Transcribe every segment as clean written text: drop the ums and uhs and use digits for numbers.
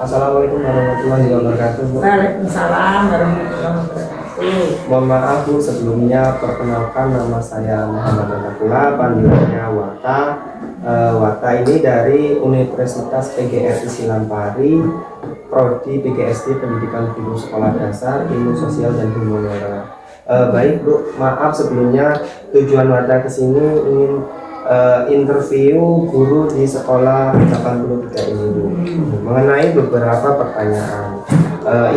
Assalamualaikum warahmatullahi wabarakatuh, Bu. Waalaikumsalam warahmatullahi wabarakatuh. Mohon maaf, Bu, sebelumnya perkenalkan nama saya Muhammad Anakula, panggilannya Wata. Wata ini dari Universitas PGRI Silampari, Prodi PGSD Pendidikan Guru Sekolah Dasar, Ilmu Sosial dan Humaniora. Baik, Bu, maaf sebelumnya tujuan Wata kesini ingin interview guru di sekolah 83 ini, Bu, mengenai beberapa pertanyaan.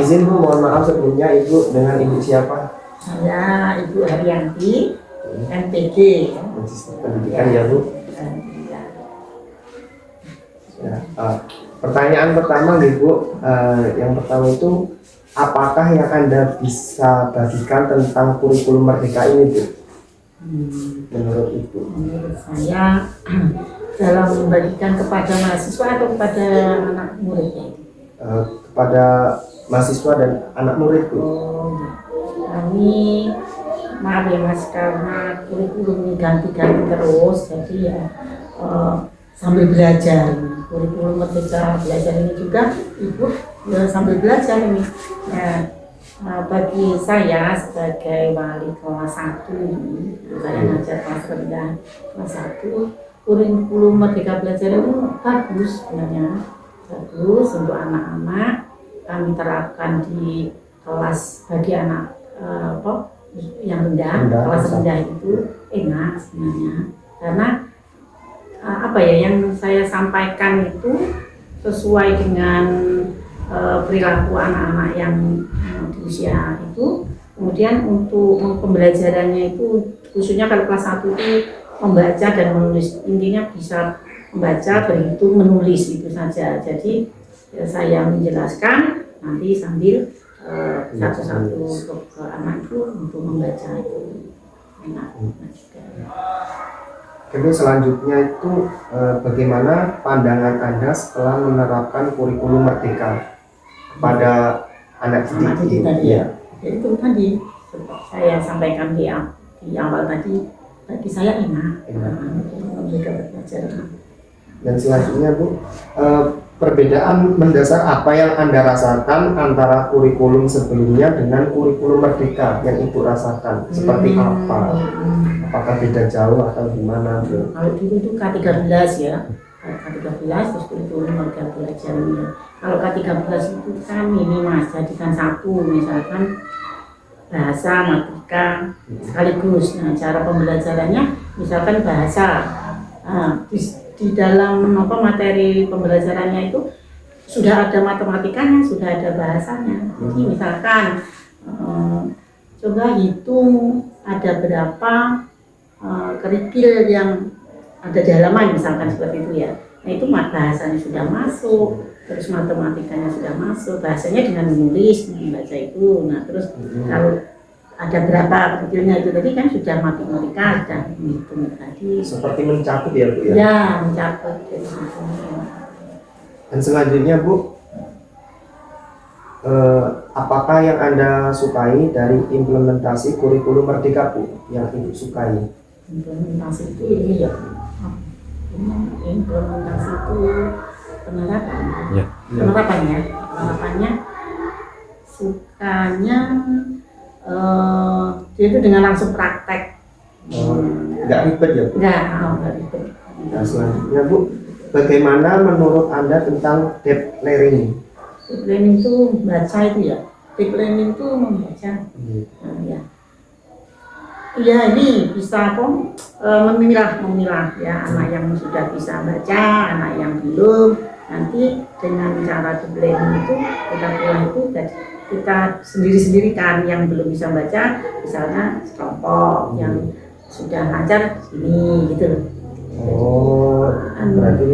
Izin, Bu, mohon maaf sebelumnya, Ibu dengan Ibu siapa? Saya Ibu Haryanti, MPG. Magister Pendidikan ya, Bu. Ya, pertanyaan pertama nih, Bu, yang pertama itu apakah yang Anda bisa bagikan tentang kurikulum Merdeka ini, Bu? Menurut Ibu? Menurut saya dalam membagikan kepada mahasiswa atau kepada anak muridnya? Kepada mahasiswa dan anak murid, Bu. Kami maaf ya Mas, karena kurikulum ini ganti-ganti terus, jadi ya sambil belajar. Kurikulum Merdeka Belajar ini juga Ibu ya, sambil belajar ini. Bagi saya sebagai wali kelas 1 ini, saya ngajar kelas rendah kelas 1, kurikulum Merdeka Belajar itu bagus sebenarnya, bagus untuk anak-anak. Kami terapkan di kelas bagi anak yang rendah, kelas rendah itu enak sebenarnya, karena yang saya sampaikan itu sesuai dengan perilaku anak-anak yang di usia itu. Kemudian untuk pembelajarannya itu khususnya kalau kelas 1 itu membaca dan menulis, intinya bisa membaca, berhitung, menulis itu saja. Jadi saya menjelaskan nanti sambil satu-satu untuk ke anak itu untuk membaca itu enak juga. Kemudian selanjutnya itu bagaimana pandangan Anda setelah menerapkan kurikulum Merdeka kepada anak didik tadi ya? Itu tadi saya sampaikan di awal tadi, bagi saya enak. Mereka belajar. Dan selanjutnya, Bu, perbedaan mendasar apa yang Anda rasakan antara kurikulum sebelumnya dengan kurikulum Merdeka yang Ibu rasakan? Seperti apa? Apakah beda jauh atau gimana, Bu? Kalau dulu itu K13 ya, K13 terus kurikulum Merdeka Belajar ya. Kalau K13 itu kan ini Mas, jadikan satu, misalkan bahasa matematika sekaligus. Nah, cara pembelajarannya misalkan bahasa. Di dalam materi pembelajarannya itu sudah ada matematikanya, sudah ada bahasanya. Jadi misalkan coba hitung ada berapa kerikil yang ada di halaman, misalkan seperti itu ya. Nah, itu bahasanya sudah masuk, terus matematikanya sudah masuk, bahasanya dengan menulis, membaca itu. Nah, terus kalau ada berapa kerikilnya itu tadi kan sudah matematika, sudah menghitung tadi. Seperti mencakup ya, Bu ya? Ya, mencakup. Dan selanjutnya, Bu, apakah yang Anda sukai dari implementasi kurikulum Merdeka, Bu, yang Ibu sukai? Implementasi itu ini ya, implementasi itu penerapan ya. Penerapannya sukanya dia itu dengan langsung praktek. Nggak ribet ya, Bu? Nggak ribet. Nah, selanjutnya, Bu, bagaimana menurut Anda tentang deep learning? Deep learning itu baca itu ya. Deep learning itu membaca. Ya. Iya, ini bisa memilah ya anak yang sudah bisa baca, anak yang belum. Nanti dengan cara deep learning itu kita pilih itu kita sendiri kan yang belum bisa baca, misalnya kelompok yang sudah lancar ini gitu. Berarti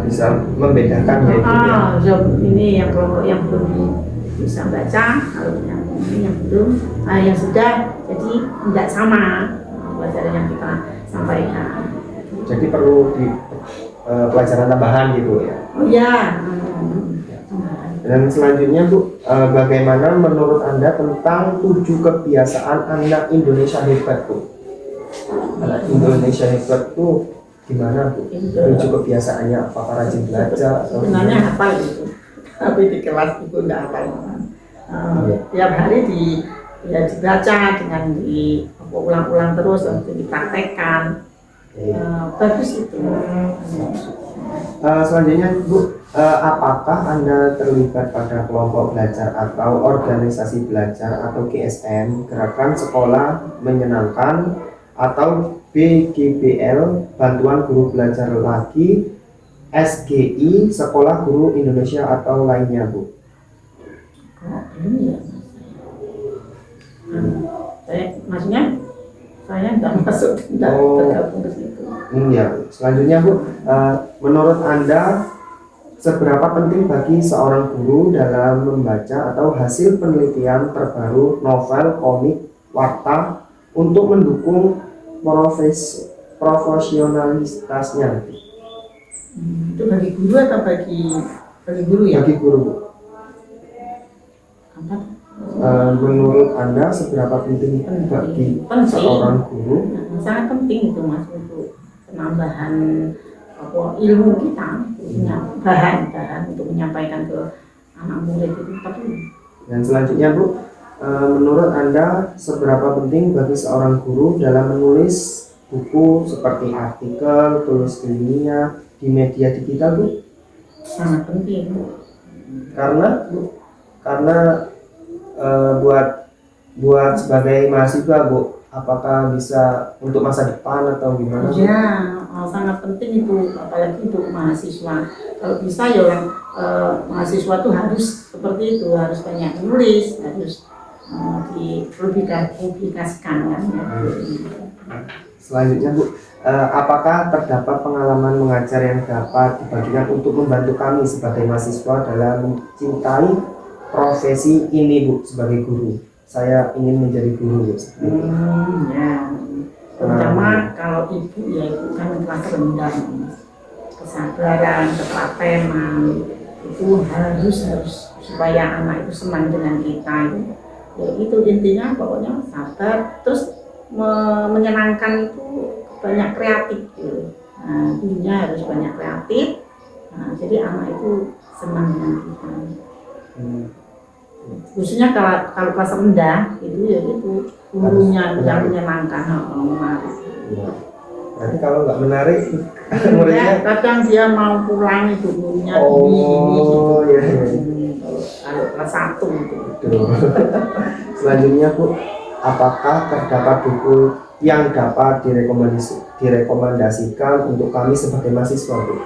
bisa membedakan ya. Ini yang kelompok yang belum bisa baca, kalau yang ini yang belum, yang sudah, jadi tidak sama pelajaran yang kita sampaikan. Jadi perlu di pelajaran tambahan gitu ya? Oh ya. Dan selanjutnya, Bu, bagaimana menurut Anda tentang 7 kebiasaan anak Indonesia hebat, Bu? Anak Indonesia hebat itu gimana, Bu? 7 kebiasaannya, apakah rajin belajar? Sebenarnya hafal gitu. tapi di kelas ibu nggak hafal. Tiap hari dibaca dengan ulang-ulang terus untuk dipraktekkan. Bagus itu. Selanjutnya Bu, apakah Anda terlibat pada kelompok belajar atau organisasi belajar atau GSM, Gerakan Sekolah Menyenangkan, atau BGBL, Bantuan Guru Belajar Lagi, SGI, Sekolah Guru Indonesia, atau lainnya Bu? Belum ya. Maksudnya saya nggak masuk, nggak tergabung ke situ. Ya, selanjutnya Bu, menurut Anda seberapa penting bagi seorang guru dalam membaca atau hasil penelitian terbaru novel, komik, warta untuk mendukung profesionalitasnya? Itu bagi guru atau bagi guru ya? Bagi guru Bu. Apa? Menurut Anda seberapa penting bagi seorang guru? Sangat penting itu Mas untuk penambahan ilmu kita, punya bahan untuk menyampaikan ke anak murid itu penting. Dan selanjutnya Bu, menurut Anda seberapa penting bagi seorang guru dalam menulis buku seperti artikel, tulis ilmiah di media digital Bu? Sangat penting. Karena buat sebagai mahasiswa Bu, apakah bisa untuk masa depan atau gimana? Ya, sangat penting itu, apalagi untuk mahasiswa. Kalau bisa ya orang mahasiswa tuh harus seperti itu, harus banyak menulis, harus dipublikasikan kan ya. Selanjutnya Bu, apakah terdapat pengalaman mengajar yang dapat dibagikan untuk membantu kami sebagai mahasiswa dalam mencintai profesi ini Bu sebagai guru? Saya ingin menjadi guru Bu. Ya. Terutama kalau ibu ya ibu kan kelas rendah, kesabaran, ketelatenan itu harus supaya anak itu senang dengan kita itu. Ya itu intinya pokoknya sabar, terus menyenangkan itu banyak kreatif gitu. Nah, gurunya harus banyak kreatif. Nah, jadi anak itu senang dengan kita. Khususnya kalau kelas rendah itu ya itu gurunya yang menyenangkan, menarik. Nanti kalau nggak menarik, muridnya kadang dia mau pulang itu gurunya ini gitu. Iya. Kalau kelas 1 itu. Selanjutnya Bu, apakah terdapat buku yang dapat direkomendasikan untuk kami sebagai mahasiswa Bu?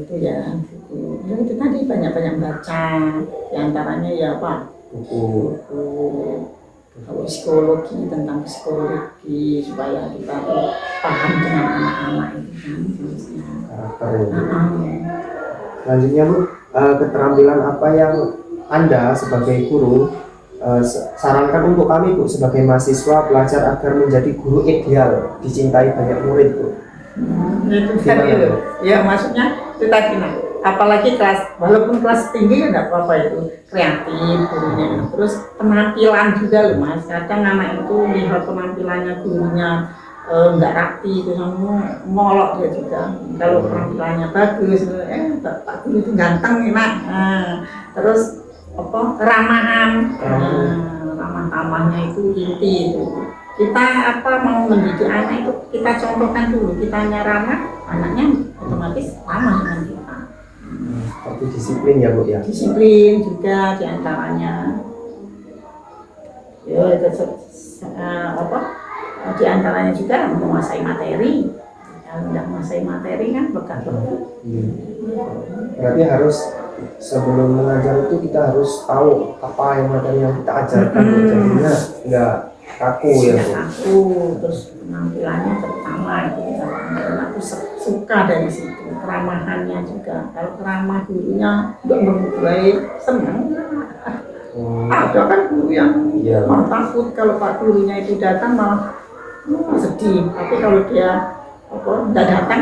Itu ya buku. Ya, itu tadi banyak-banyak baca. Di antaranya ya apa? Buku psikologi, tentang psikologi supaya kita paham dengan anak-anak itu kan karakter ya. Selanjutnya Bu, keterampilan apa yang Anda sebagai guru sarankan untuk kami Bu sebagai mahasiswa pelajar agar menjadi guru ideal, dicintai banyak murid Bu? Itu tadi ya maksudnya itu tadi apalagi kelas, walaupun kelas tinggi ya enggak apa-apa itu kreatif gurunya, terus penampilan juga loh Mas, kadang anak itu lihat penampilannya gurunya enggak rapi itu sama ngolok dia juga. Kalau penampilannya bagus, Pak Guru itu ganteng enak. Terus apa keramahan, ramah-tamahnya itu inti itu. Kita mau mendidik anak itu kita contohkan dulu, kitanya ramah, anaknya otomatis ramah dengan kita. Seperti disiplin ya Bu ya? Disiplin juga diantaranya. Ya itu diantaranya juga menguasai materi. Kalau tidak menguasai materi kan berat-berat. Berarti harus sebelum mengajar itu kita harus tahu apa yang materi yang kita ajarkan. Jadinya nggak kaku ya Bu? Kaku, terus penampilannya terutama itu aku suka dari situ, keramahannya juga. Kalau keramah gurunya untuk baik, senang. Ada kan guru yang malah takut kalau Pak Gurunya itu datang malah sedih. Tapi kalau dia tidak datang,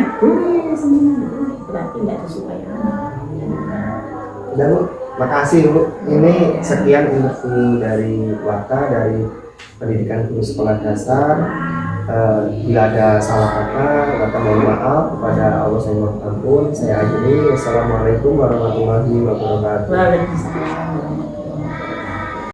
senang. Berarti tidak disukai anak. Udah Bu, makasih Bu. Ini sekian info dari Warta, dari Pendidikan Guru Sekolah Dasar. Bila ada salah kata, Wata mohon maaf kepada Allah, saya mohon ampun. Saya akhiri. Wassalamualaikum warahmatullahi wabarakatuh. Waalaikumsalam warahmatullahi wabarakatuh.